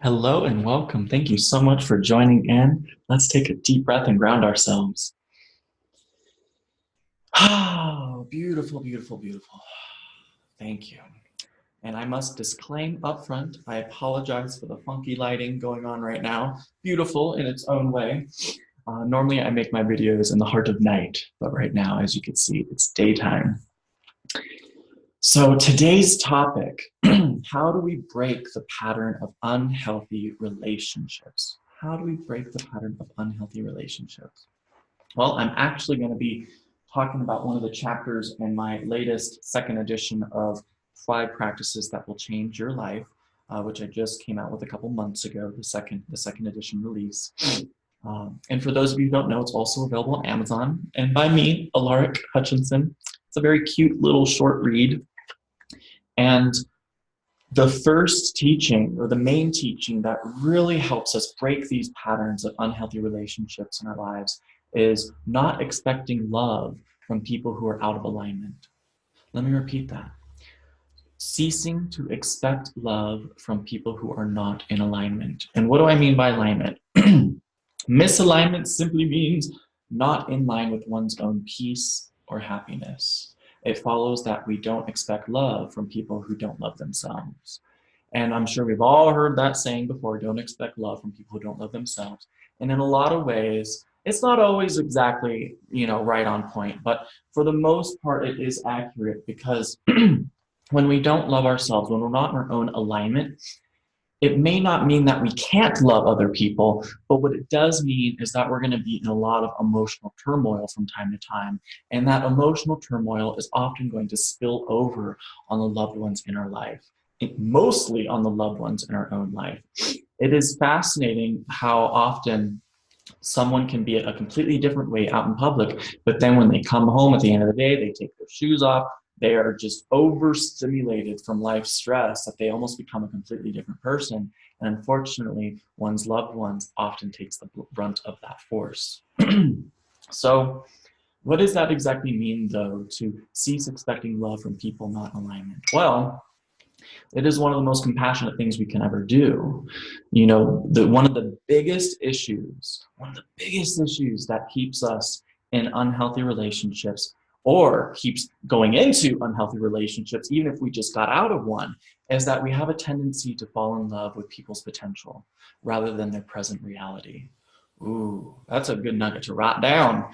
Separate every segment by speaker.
Speaker 1: Hello and welcome. Thank you so much for joining in. Let's take a deep breath and ground ourselves. Oh, beautiful, beautiful, beautiful. Thank you. And I must disclaim up front, I apologize for the funky lighting going on right now. Beautiful in its own way. Normally I make my videos in the heart of night, but right now, as you can see, it's daytime. So today's topic, how do we break the pattern of unhealthy relationships? How do we break the pattern of unhealthy relationships? Well, I'm actually going to be talking about one of the chapters in my latest second edition of 5 Practices That Will Change Your Life, which I just came out with a couple months ago, the second edition release. And for those of you who don't know, it's also available on Amazon and by me, Alaric Hutchinson. It's a very cute little short read. And the first teaching, or the main teaching that really helps us break these patterns of unhealthy relationships in our lives, is not expecting love from people who are out of alignment. Let me repeat that. Ceasing to expect love from people who are not in alignment. And what do I mean by alignment? Misalignment simply means not in line with one's own peace or happiness. It follows that we don't expect love from people who don't love themselves. And I'm sure we've all heard that saying before, don't expect love from people who don't love themselves. And in a lot of ways, it's not always exactly, right on point, but for the most part, it is accurate because when we don't love ourselves, when we're not in our own alignment, it may not mean that we can't love other people, but what it does mean is that we're going to be in a lot of emotional turmoil from time to time. And that emotional turmoil is often going to spill over on the loved ones in our life, mostly on the loved ones in our own life. It is fascinating how often someone can be a completely different way out in public, but then when they come home at the end of the day, they take their shoes off, they are just overstimulated from life stress that they almost become a completely different person. And unfortunately, one's loved ones often takes the brunt of that force. So what does that exactly mean, though, to cease expecting love from people not in alignment? Well, it is one of the most compassionate things we can ever do. One of the biggest issues that keeps us in unhealthy relationships or keeps going into unhealthy relationships, even if we just got out of one, is that we have a tendency to fall in love with people's potential rather than their present reality. Ooh, that's a good nugget to write down.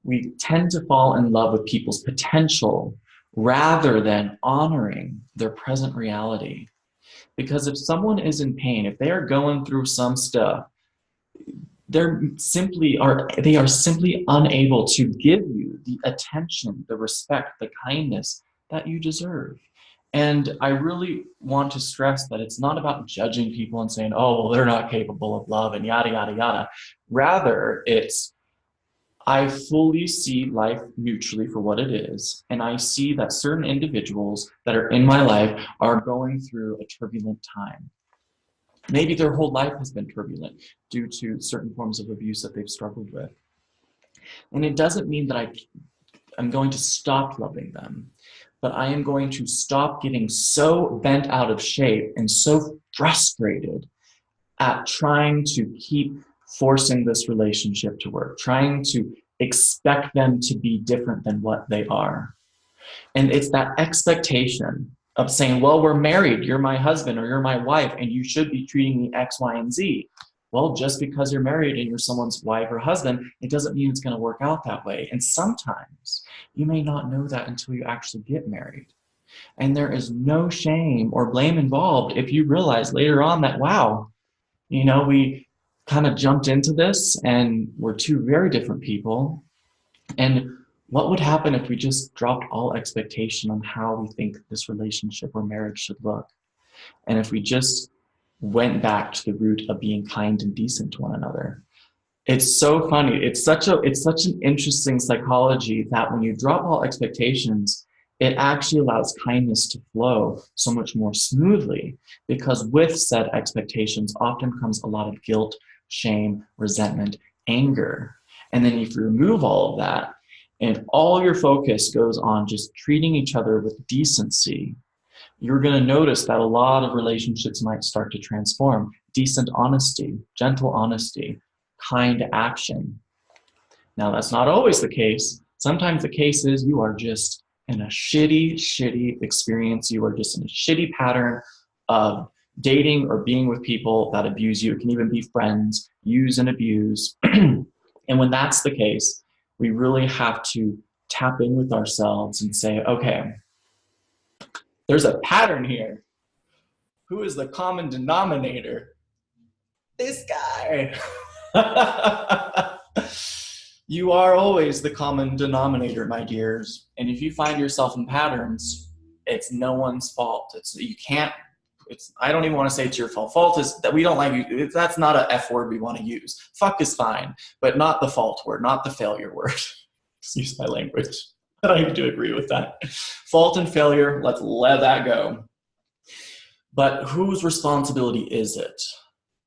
Speaker 1: We tend to fall in love with people's potential rather than honoring their present reality. Because if someone is in pain, if they are going through some stuff, they are simply unable to give you the attention, the respect, the kindness that you deserve. And I really want to stress that it's not about judging people and saying, oh, well, they're not capable of love and yada, yada, yada. Rather, I fully see life neutrally for what it is, and I see that certain individuals that are in my life are going through a turbulent time. Maybe their whole life has been turbulent due to certain forms of abuse that they've struggled with. And it doesn't mean that I'm going to stop loving them, but I am going to stop getting so bent out of shape and so frustrated at trying to keep forcing this relationship to work, trying to expect them to be different than what they are. And it's that expectation of saying, well, we're married, you're my husband or you're my wife, and you should be treating me X, Y, and Z. Well, just because you're married and you're someone's wife or husband, it doesn't mean it's going to work out that way. And sometimes you may not know that until you actually get married. And there is no shame or blame involved if you realize later on that, wow, we kind of jumped into this and we're two very different people. And what would happen if we just dropped all expectation on how we think this relationship or marriage should look? And if we just went back to the root of being kind and decent to one another? It's so funny. It's such an interesting psychology that when you drop all expectations, it actually allows kindness to flow so much more smoothly, because with said expectations often comes a lot of guilt, shame, resentment, anger. And then if you remove all of that and all your focus goes on just treating each other with decency, you're going to notice that a lot of relationships might start to transform. Decent honesty, gentle honesty, kind action. Now, that's not always the case. Sometimes the case is you are just in a shitty experience. You are just in a shitty pattern of dating or being with people that abuse you. It can even be friends, use and abuse. And when that's the case, we really have to tap in with ourselves and say, okay, there's a pattern here. Who is the common denominator? This guy. You are always the common denominator, my dears. And if you find yourself in patterns, it's no one's fault. I don't even want to say it's your fault. Fault is that we don't like you. That's not an F word we want to use. Fuck is fine, but not the fault word, not the failure word. Excuse my language. But I do agree with that. Fault and failure, let's let that go. But whose responsibility is it?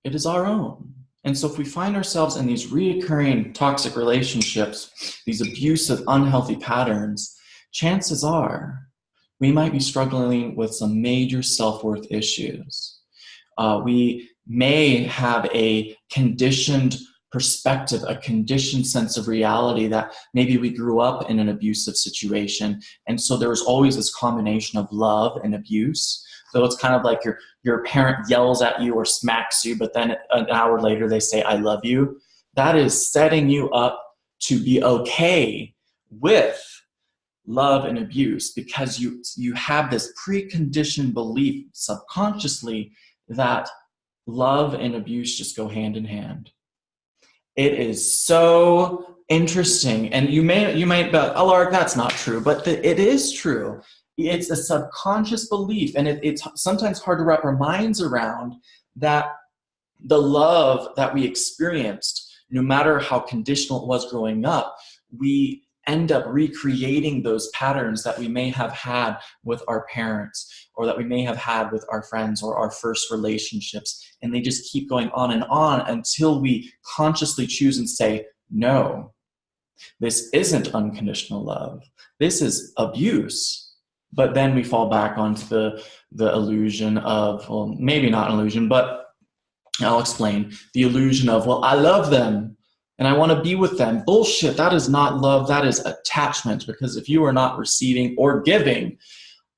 Speaker 1: It is our own. And so if we find ourselves in these reoccurring toxic relationships, these abusive, unhealthy patterns, chances are we might be struggling with some major self-worth issues. We may have a conditioned perspective, a conditioned sense of reality that maybe we grew up in an abusive situation. And so there's always this combination of love and abuse. So it's kind of like your parent yells at you or smacks you, but then an hour later they say, I love you. That is setting you up to be okay with love and abuse, because you have this preconditioned belief subconsciously that love and abuse just go hand in hand. It is so interesting. And you might be, oh, Lark, that's not true, but it is true. It's a subconscious belief, and it's sometimes hard to wrap our minds around that the love that we experienced, no matter how conditional it was growing up, we end up recreating those patterns that we may have had with our parents, or that we may have had with our friends or our first relationships. And they just keep going on and on until we consciously choose and say, no, this isn't unconditional love. This is abuse. But then we fall back onto the illusion of, well, maybe not an illusion, but I'll explain. The illusion of, well, I love them and I want to be with them. Bullshit. That is not love. That is attachment. Because if you are not receiving or giving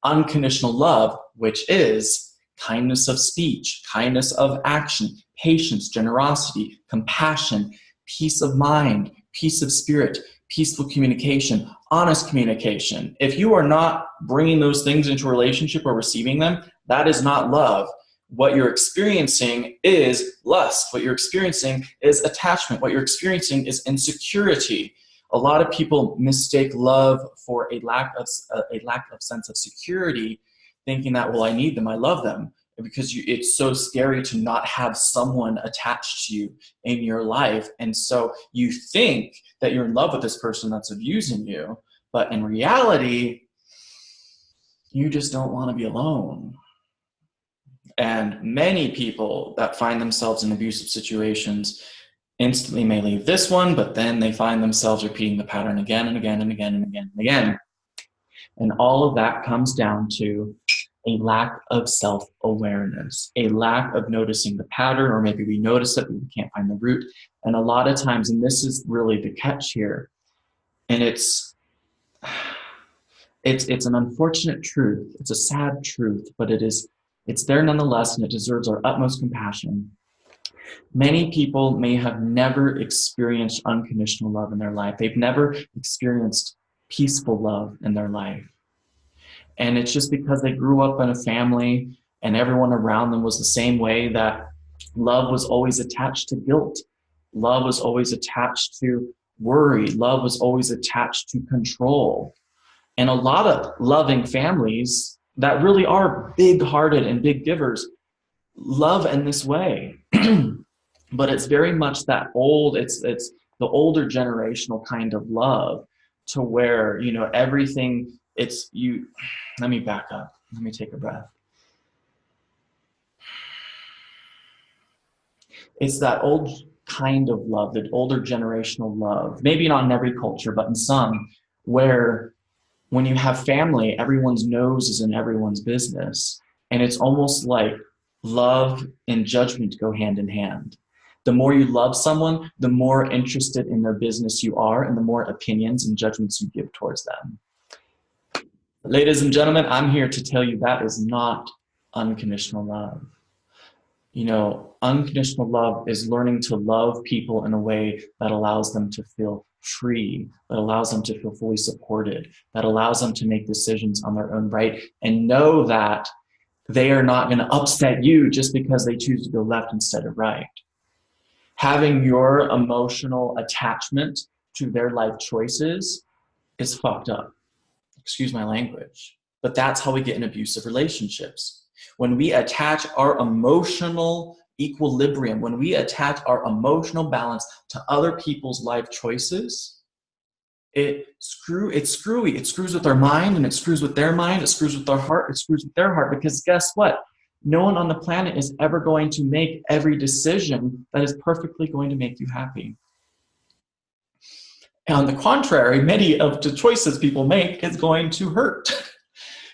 Speaker 1: unconditional love, which is kindness of speech, kindness of action, patience, generosity, compassion, peace of mind, peace of spirit, peaceful communication, honest communication. If you are not bringing those things into a relationship or receiving them, that is not love. What you're experiencing is lust. What you're experiencing is attachment. What you're experiencing is insecurity. A lot of people mistake love for a lack of sense of security, thinking that, well, I need them, I love them. Because it's so scary to not have someone attached to you in your life. And so you think that you're in love with this person that's abusing you, but in reality, you just don't want to be alone. And many people that find themselves in abusive situations instantly may leave this one, but then they find themselves repeating the pattern again and again and again and again and again. And all of that comes down to a lack of self-awareness, a lack of noticing the pattern, or maybe we notice it, but we can't find the root. And a lot of times, and this is really the catch here, and it's an unfortunate truth, it's a sad truth, but it's there nonetheless, and it deserves our utmost compassion. Many people may have never experienced unconditional love in their life. They've never experienced peaceful love in their life. And it's just because they grew up in a family and everyone around them was the same way, that love was always attached to guilt. Love was always attached to worry. Love was always attached to control. And a lot of loving families that really are big-hearted and big givers love in this way. But it's very much that it's the older generational kind of love, to where, everything, let me back up. Let me take a breath. It's that old kind of love, that older generational love, maybe not in every culture, but in some, where when you have family, everyone's nose is in everyone's business. And it's almost like love and judgment go hand in hand. The more you love someone, the more interested in their business you are, and the more opinions and judgments you give towards them. Ladies and gentlemen, I'm here to tell you that is not unconditional love. You know, unconditional love is learning to love people in a way that allows them to feel free, that allows them to feel fully supported, that allows them to make decisions on their own right, and know that they are not going to upset you just because they choose to go left instead of right. Having your emotional attachment to their life choices is fucked up. Excuse my language. But that's how we get in abusive relationships. When we attach our emotional equilibrium, when we attach our emotional balance to other people's life choices, it's screwy. It screws with our mind, and it screws with their mind. It screws with our heart. It screws with their heart. Because guess what? No one on the planet is ever going to make every decision that is perfectly going to make you happy. And on the contrary, many of the choices people make is going to hurt.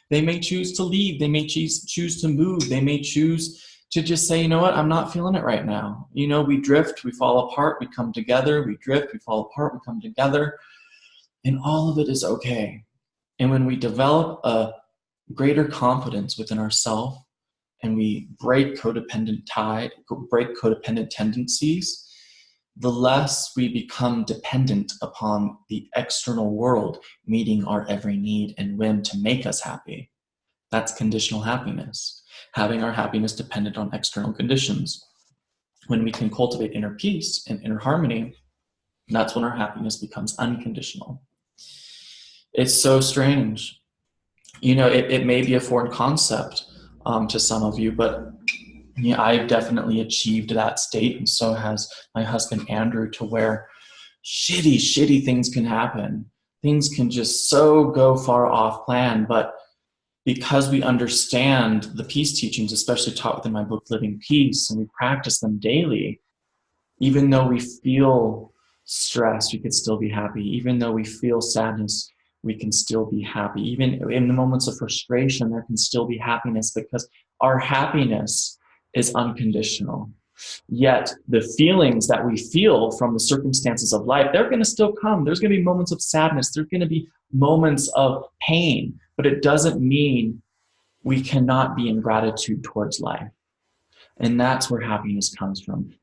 Speaker 1: They may choose to leave. They may choose to move. They may choose to just say, you know what, I'm not feeling it right now. You know, we drift, we fall apart, we come together. We drift, we fall apart, we come together. And all of it is okay. And when we develop a greater confidence within ourselves and we break codependent tendencies, the less we become dependent upon the external world meeting our every need and whim to make us happy. That's conditional happiness, having our happiness dependent on external conditions. When we can cultivate inner peace and inner harmony, that's when our happiness becomes unconditional. It's so strange. You know, it may be a foreign concept to some of you, but yeah, I've definitely achieved that state, and so has my husband Andrew, to where shitty things can happen. Things can just so go far off plan, but because we understand the peace teachings, especially taught within my book, Living Peace, and we practice them daily, even though we feel stress, we could still be happy. Even though we feel sadness, we can still be happy. Even in the moments of frustration, there can still be happiness, because our happiness is unconditional. Yet the feelings that we feel from the circumstances of life, they're going to still come. There's going to be moments of sadness. There's going to be moments of pain, but it doesn't mean we cannot be in gratitude towards life. And that's where happiness comes from.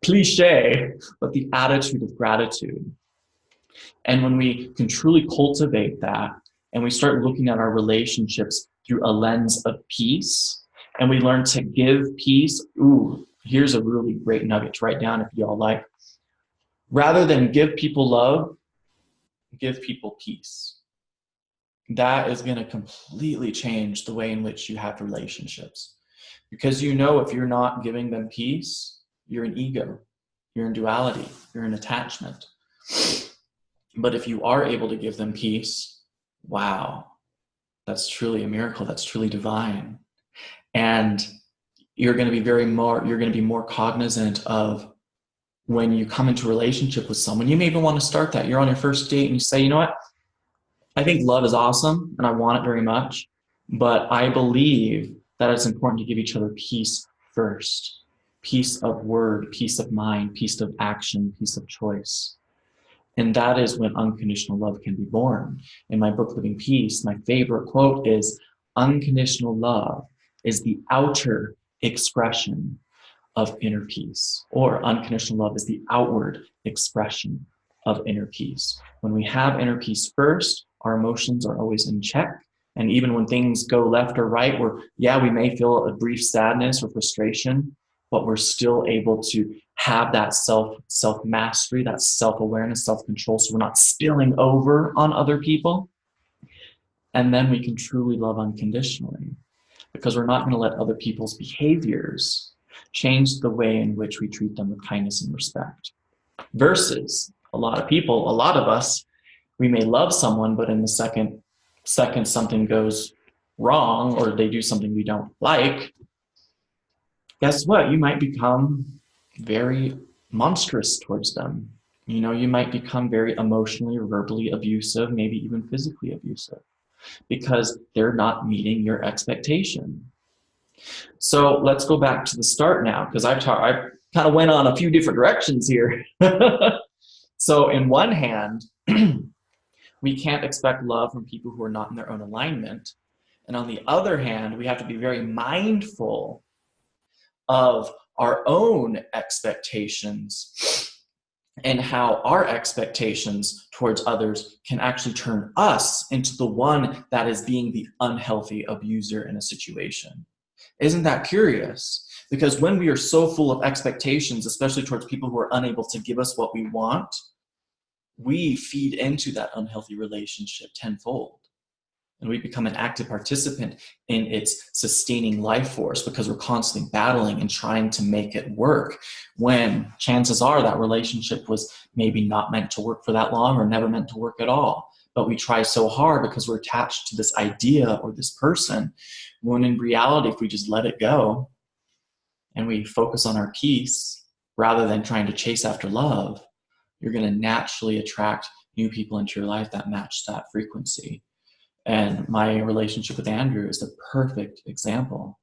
Speaker 1: Cliche, but the attitude of gratitude. And when we can truly cultivate that, and we start looking at our relationships through a lens of peace, and we learn to give peace, here's a really great nugget to write down if you all like. Rather than give people love, give people peace. That is going to completely change the way in which you have relationships. Because you know, if you're not giving them peace, you're in ego, you're in duality, you're in attachment. But if you are able to give them peace, wow, that's truly a miracle. That's truly divine. And you're going to be more cognizant of when you come into a relationship with someone. You may even want to start that. You're on your first date and you say, you know what? I think love is awesome and I want it very much, but I believe that it's important to give each other peace first. Peace of word, peace of mind, peace of action, peace of choice. And that is when unconditional love can be born. In my book, Living Peace, my favorite quote is, unconditional love is the outer expression of inner peace, or unconditional love is the outward expression of inner peace. When we have inner peace first, our emotions are always in check. And even when things go left or right, we may feel a brief sadness or frustration, but we're still able to have that self-mastery, that self-awareness, self-control, so we're not spilling over on other people. And then we can truly love unconditionally, because we're not going to let other people's behaviors change the way in which we treat them with kindness and respect. Versus a lot of us, we may love someone, but in the second something goes wrong or they do something we don't like, guess what? You might become very monstrous towards them, You know, you might become very emotionally or verbally abusive, maybe even physically abusive, because they're not meeting your expectation. So let's go back to the start now, because I kind of went on a few different directions here. So in one hand, we can't expect love from people who are not in their own alignment. And on the other hand, we have to be very mindful of our own expectations and how our expectations towards others can actually turn us into the one that is being the unhealthy abuser in a situation. Isn't that curious? Because when we are so full of expectations, especially towards people who are unable to give us what we want, we feed into that unhealthy relationship tenfold. And we become an active participant in its sustaining life force because we're constantly battling and trying to make it work, when chances are that relationship was maybe not meant to work for that long or never meant to work at all. But we try so hard because we're attached to this idea or this person, when in reality, if we just let it go and we focus on our peace rather than trying to chase after love, you're going to naturally attract new people into your life that match that frequency. And my relationship with Andrew is the perfect example.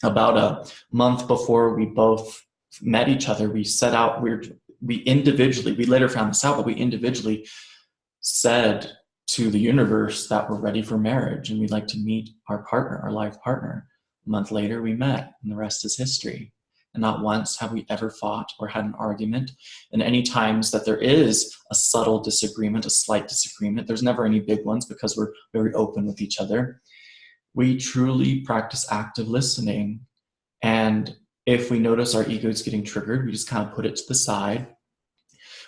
Speaker 1: About a month before we both met each other, we set out, we individually, we later found this out, but we individually said to the universe that we're ready for marriage and we'd like to meet our partner, our life partner. A month later, we met, and the rest is history. And not once have we ever fought or had an argument. And any times that there is a subtle disagreement, a slight disagreement, there's never any big ones because we're very open with each other. We truly practice active listening. And if we notice our ego is getting triggered, we just kind of put it to the side.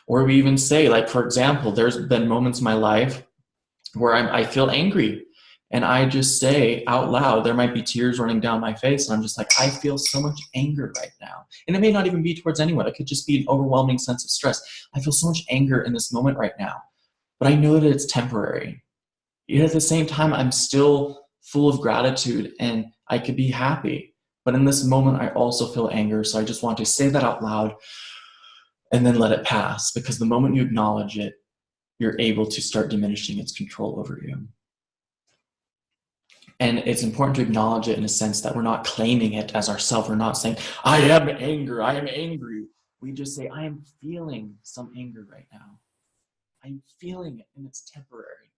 Speaker 1: Or we even say, like, for example, there's been moments in my life where I feel angry. And I just say out loud, there might be tears running down my face, and I'm just like, I feel so much anger right now. And it may not even be towards anyone. It could just be an overwhelming sense of stress. I feel so much anger in this moment right now, but I know that it's temporary. Yet at the same time, I'm still full of gratitude and I could be happy. But in this moment, I also feel anger. So I just want to say that out loud and then let it pass, because the moment you acknowledge it, you're able to start diminishing its control over you. And it's important to acknowledge it in a sense that we're not claiming it as ourself. We're not saying, I am anger, I am angry. We just say, I am feeling some anger right now. I'm feeling it, and it's temporary.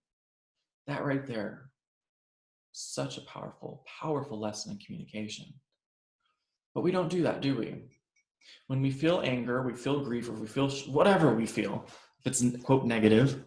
Speaker 1: That right there, such a powerful, powerful lesson in communication. But we don't do that, do we? When we feel anger, we feel grief, or we feel whatever we feel, if it's quote negative,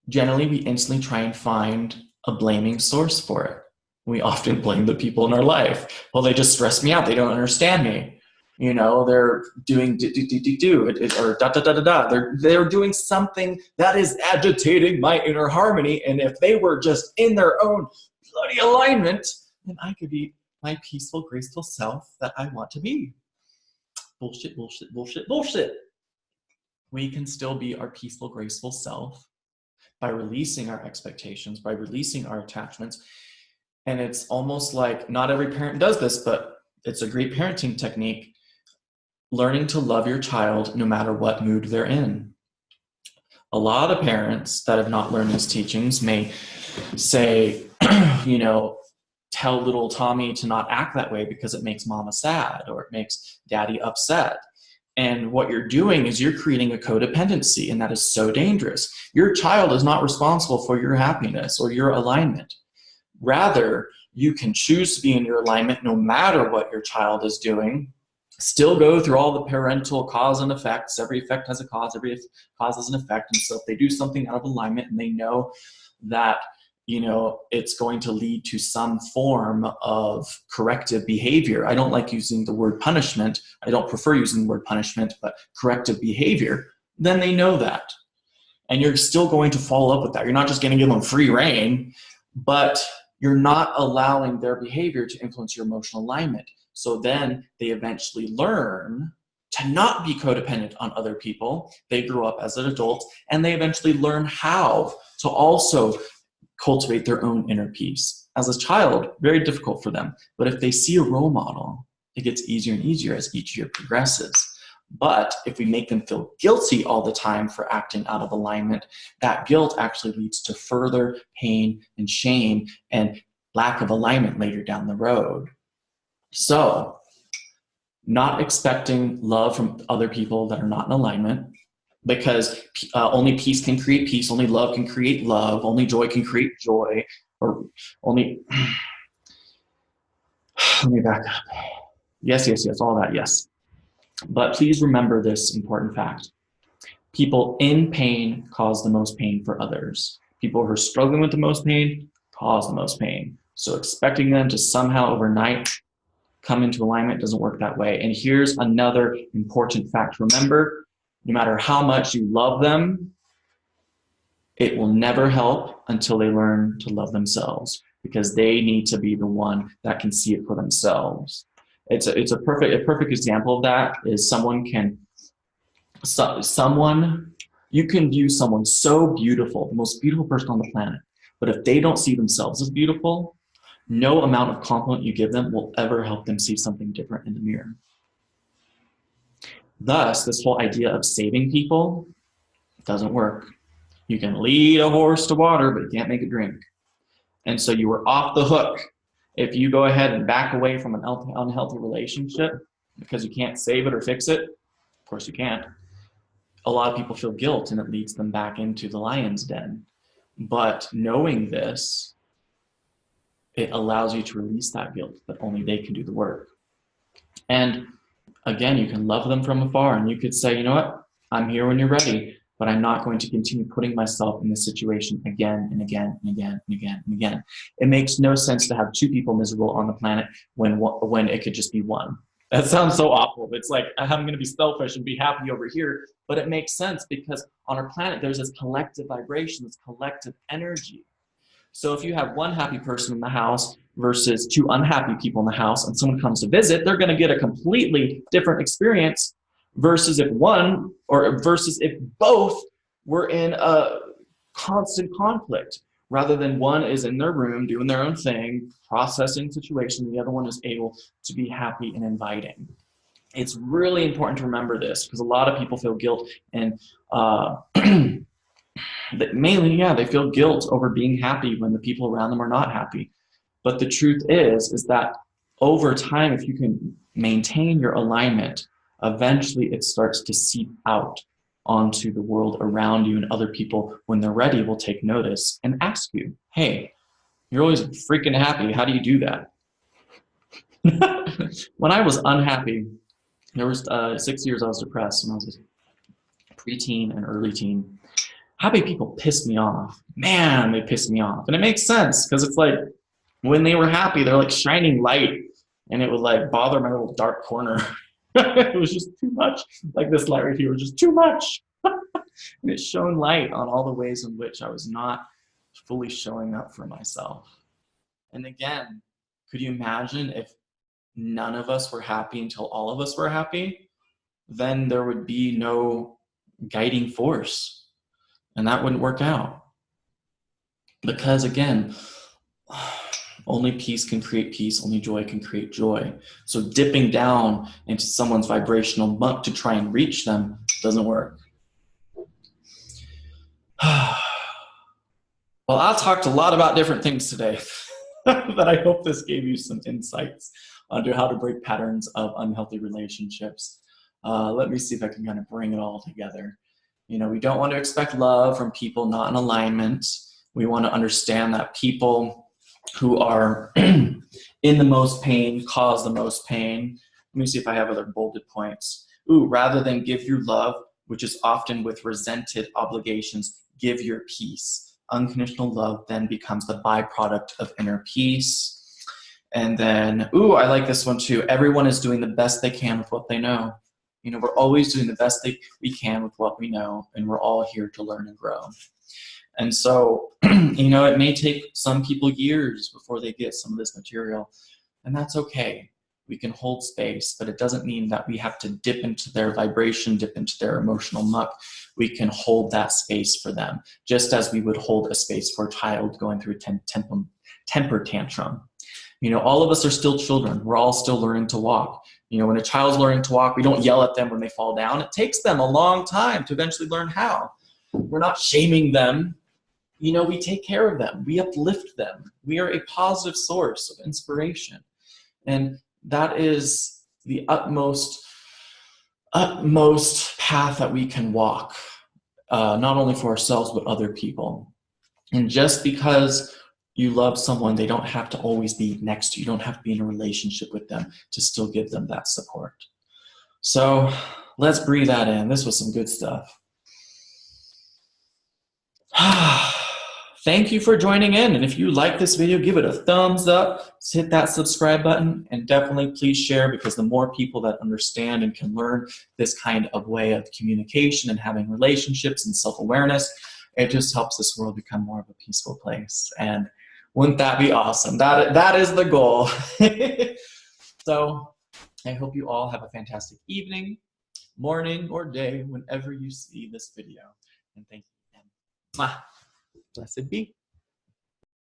Speaker 1: generally we instantly try and find a blaming source for it. We often blame the people in our life. Well, they just stress me out. They don't understand me. You know, they're doing or da da da da da. They're doing something that is agitating my inner harmony. And if they were just in their own bloody alignment, then I could be my peaceful, graceful self that I want to be. Bullshit, bullshit, bullshit, bullshit. We can still be our peaceful, graceful self by releasing our expectations, by releasing our attachments. And it's almost like, not every parent does this, but it's a great parenting technique, learning to love your child no matter what mood they're in. A lot of parents that have not learned these teachings may say, you know, tell little Tommy to not act that way because it makes mama sad or it makes daddy upset. And what you're doing is you're creating a codependency, and that is so dangerous. Your child is not responsible for your happiness or your alignment. Rather, you can choose to be in your alignment no matter what your child is doing, still go through all the parental cause and effects. Every effect has a cause, every cause has an effect. And so if they do something out of alignment and they know that, you know, it's going to lead to some form of corrective behavior. I don't like using the word punishment. I don't prefer using the word punishment, but corrective behavior. Then they know that. And you're still going to follow up with that. You're not just going to give them free rein, but you're not allowing their behavior to influence your emotional alignment. So then they eventually learn to not be codependent on other people. They grow up as an adult, and they eventually learn how to also cultivate their own inner peace. As a child, very difficult for them. But if they see a role model, it gets easier and easier as each year progresses. But if we make them feel guilty all the time for acting out of alignment, that guilt actually leads to further pain and shame and lack of alignment later down the road. So, not expecting love from other people that are not in alignment, because only peace can create peace, only love can create love, only joy can create joy, or only, let me back up. Yes, all that, yes. But please remember this important fact. People in pain cause the most pain for others. People who are struggling with the most pain cause the most pain. So expecting them to somehow overnight come into alignment doesn't work that way. And here's another important fact. Remember, no matter how much you love them, it will never help until they learn to love themselves, because they need to be the one that can see it for themselves. It's a perfect example of that is you can view someone so beautiful, the most beautiful person on the planet, but if they don't see themselves as beautiful, no amount of compliment you give them will ever help them see something different in the mirror. Thus, this whole idea of saving people doesn't work. You can lead a horse to water, but you can't make it drink. And so you are off the hook if you go ahead and back away from an unhealthy relationship because you can't save it or fix it. Of course you can't. A lot of people feel guilt and it leads them back into the lion's den. But knowing this, it allows you to release that guilt, that only they can do the work. And again, you can love them from afar and you could say, you know what, I'm here when you're ready, but I'm not going to continue putting myself in this situation again and again and again and again and again. It makes no sense to have two people miserable on the planet when it could just be one. That sounds so awful. It's like, I'm going to be selfish and be happy over here. But it makes sense because on our planet, there's this collective vibration, this collective energy. So if you have one happy person in the house versus two unhappy people in the house and someone comes to visit, they're going to get a completely different experience versus if both were in a constant conflict, rather than one is in their room doing their own thing, processing situation, the other one is able to be happy and inviting. It's really important to remember this because a lot of people feel guilt and they feel guilt over being happy when the people around them are not happy. But the truth is that over time, if you can maintain your alignment, eventually it starts to seep out onto the world around you, and other people, when they're ready, will take notice and ask you, hey, you're always freaking happy. How do you do that? When I was unhappy, there was 6 years I was depressed when I was a preteen and early teen. Happy people pissed me off. Man, they pissed me off. And it makes sense because it's like when they were happy, they're like shining light and it would like bother my little dark corner. It was just too much. Like this light right here was just too much. And it shone light on all the ways in which I was not fully showing up for myself. And again, could you imagine if none of us were happy until all of us were happy? Then there would be no guiding force. And that wouldn't work out. Because again, only peace can create peace, only joy can create joy. So dipping down into someone's vibrational muck to try and reach them doesn't work. Well, I talked a lot about different things today, but I hope this gave you some insights onto how to break patterns of unhealthy relationships. Let me see if I can kind of bring it all together. You know, we don't want to expect love from people not in alignment. We want to understand that people who are in the most pain cause the most pain. Let me see if I have other bolded points. Rather than give your love, which is often with resented obligations, give your peace. Unconditional love then becomes the byproduct of inner peace. And then, I like this one too. Everyone is doing the best they can with what they know. You know, we're always doing the best we can with what we know, and we're all here to learn and grow. And so, you know, it may take some people years before they get some of this material, and that's okay. We can hold space, but it doesn't mean that we have to dip into their vibration, dip into their emotional muck. We can hold that space for them, just as we would hold a space for a child going through a temper tantrum. You know, all of us are still children. We're all still learning to walk. You know, when a child's learning to walk, we don't yell at them when they fall down. It takes them a long time to eventually learn how. We're not shaming them. You know, we take care of them. We uplift them. We are a positive source of inspiration. And that is the utmost path that we can walk, not only for ourselves, but other people. And just because you love someone, they don't have to always be next to you. You don't have to be in a relationship with them to still give them that support. So let's breathe that in. This was some good stuff. Thank you for joining in. And if you like this video, give it a thumbs up, hit that subscribe button, and definitely please share, because the more people that understand and can learn this kind of way of communication and having relationships and self-awareness, it just helps this world become more of a peaceful place. And wouldn't that be awesome? That is the goal. So I hope you all have a fantastic evening, morning, or day whenever you see this video. And thank you again. Blessed be.